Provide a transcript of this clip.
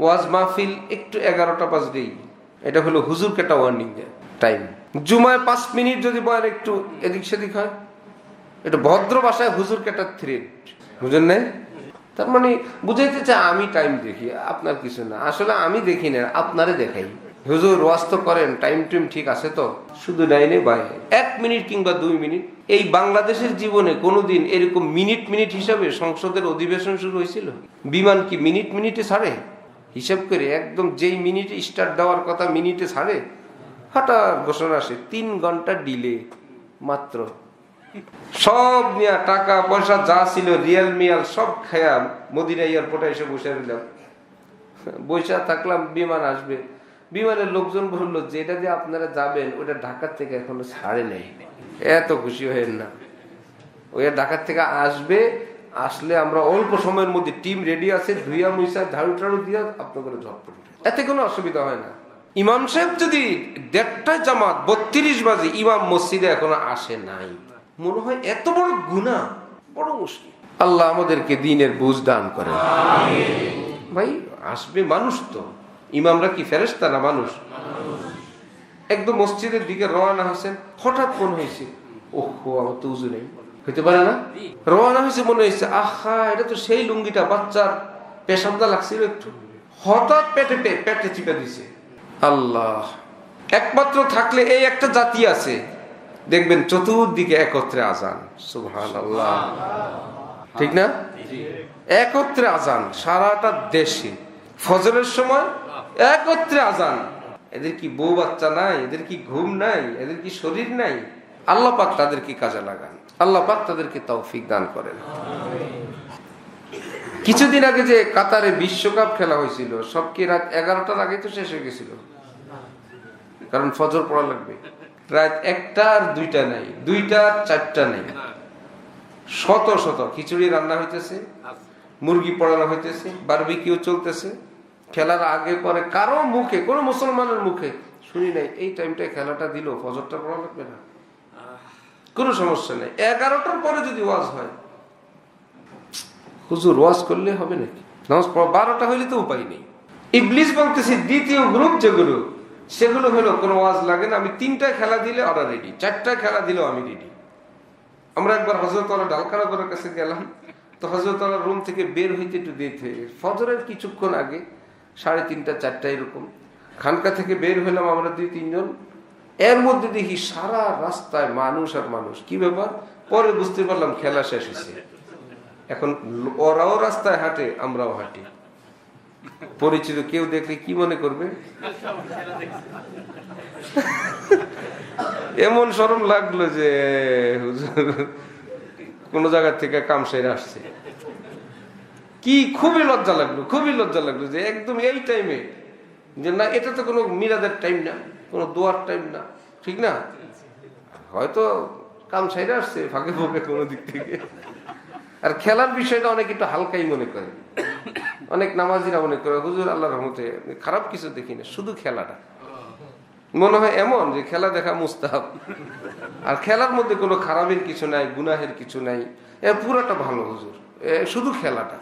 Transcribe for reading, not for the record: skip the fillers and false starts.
ওয়াজ মাহফিল একটু 11টা বাজলেই এটা হলো হুজুরকে একটা ওয়ার্নিং দেয় টাইম। জুমায় 5 মিনিট যদি বয়ান একটু এদিক সেদিক হয়, এটা ভদ্র ভাষায় হুজুরকে একটা থ্রেট, বুঝেন না? তার মানে বুঝাইতে চায় আমি টাইম দেখি, আপনার কিছু না। আসলে আমি দেখি না, আপনারে দেখাই। হুজুর ওয়াজ তো করেন, টাইম ঠিক আছে তো? শুধু লাইনে বাইরে 1 মিনিট কিংবা 2 মিনিট। এই বাংলাদেশের জীবনে কোনোদিন এরকম মিনিট মিনিট হিসাবে সংসদের অধিবেশন শুরু হয়েছিল? বিমান কি মিনিট মিনিটে ছাড়ে? হিসাব করে একদম যেই মিনিটে স্টার্ট দেওয়ার কথা মিনিটে ছাড়ে, হঠাৎ ঘোষণা আসে 3 ঘন্টা ডিলে মাত্র। সব নিয়ে টাকা পয়সা যা ছিল রিয়াল মিয়াল সব খায়া মদিনা এয়ারপোর্টে এসে বসে রইলাম। বসে থাকলাম, বিমান আসবে। বিমানের লোকজন বললো যেটা দিয়ে আপনারা যাবেন ওটা ঢাকার থেকে এখনো ছাড়ে নেই। এত খুশি হয়েন না, ওই ঢাকার থেকে আসবে, আসলে আমরা অল্প সময়ের মধ্যে টিম রেডি আছে, ধুইয়া মুইসা ঝাড়ু টাড়ু দিয়া আপনাদের ঝটপট, এতে কোনো অসুবিধা হয় না। ইমাম সাহেব যদি 1:30টায় জামাত 32 বাজে ইমাম মসজিদে এখনো আসে নাই, মনে হয় এত বড় গুনাহ, বড় মুশকিল। আল্লাহ আমাদেরকে দ্বীনের বুঝ দান করেন। ভাই আসবে মানুষ, তো ইমামরা কি ফেরেশতা না মানুষ? একদম মসজিদের দিকে রওনা হয়েছেন, হঠাৎ মনে হয়েছে ওহো আমার তো উযু নেই, হইতে পারে না? রওনা হয়েছে, মনে হয়েছে আহা এটা তো সেই লুঙ্গিটা বাচ্চার পেশাবদা লাগছিল একটু, হঠাৎ পেটে চিপে দিছে। আল্লাহ, একমাত্র থাকলে এই একটা জাতি আছে, দেখবেন চতুর্দিকে একত্রে আজান, সুবহানাল্লাহ, ঠিক না? একত্রে আজান সারাটা দেশে, ফজরের সময় একত্রে আজান। এদের কি বউ বাচ্চা নাই? এদের কি ঘুম নাই? এদের কি শরীর নাই? আল্লাহ পাক তাদেরকে কাজে লাগান, আল্লাহ পাক তাদেরকে তৌফিক দান করেন। কিছুদিন আগে যে কাতারে বিশ্বকাপ খেলা হয়েছিল, সব কি রাত 11টার আগে তো শেষ হয়ে গেছিল, কারণ ফজর পড়া লাগবে। রাত 1টা আর 2টা নাই, 2টা আর 4টা নাই, শত শত খিচুড়ি রান্না হইতেছে, মুরগি পড়ানো হইতেছে, বারবিকিউ চলতেছে। খেলার আগে পরে কারো মুখে, কোন মুসলমানের মুখে শুনি নাই এই টাইমটায় খেলাটা দিল, ফজরটা পড়া লাগবে না, কোনো সমস্যা নেই। 11টার পরে যদি ওয়াজ হয়, হুজুর ওয়াজ করলে হবে নাকি? নামাজ 12টা হইলে তো উপায় নেই। ইবলিস বলতেছে দ্বিতীয় গ্রুপ যেগুলো, সেগুলো হলো কোনো ওয়াজ লাগে না, আমি 3টায় খেলা দিলে ওরা রেডি, 4টায় খেলা দিলেও আমি রেডি। আমরা একবার হযরত আলা ডালখানা করার কাছে গেলাম, তো হযরত আলা রুম থেকে বের হইতে একটু দেরি হয়ে গেছে, ফজরের কিছুক্ষণ আগে 3:30 4টা এরকম। খানকা থেকে বের হইলাম আমরা 2-3 জন, এর মধ্যে দেখি সারা রাস্তায় মানুষ আর মানুষ। কি ব্যাপার? পরে বুঝতে পারলাম খেলা শেষ হয়েছে। এখন ওরাও রাস্তায় হাঁটে, আমরাও হাঁটি। পরিচিত কেউ দেখলে কি মনে করবে? এমন শরম লাগলো যে হুজুর কোন জায়গা থেকে কাম সেরে আসছে। কি খুবই লজ্জা লাগলো, খুবই লজ্জা লাগলো যে একদম এই টাইমে, যে না এটা তো কোনো মিলাদের টাইম না, কোনো দোয়ার টাইম না, ঠিক না? হয়তো কাম সেরে আসছে ফাঁকে ফাঁকে কোনো দিক থেকে। আর খেলার বিষয়টা অনেক একটু হালকাই মনে করে, অনেক নামাজিরা মনে করে হুজুর আল্লাহর রহমতে খারাপ কিছু দেখি না, শুধু খেলাটা মনে হয় এমন যে খেলা দেখা মুস্তাহাব, আর খেলার মধ্যে কোনো খারাপের কিছু নাই, গুনাহের কিছু নাই, পুরাটা ভালো হুজুর, শুধু খেলাটা।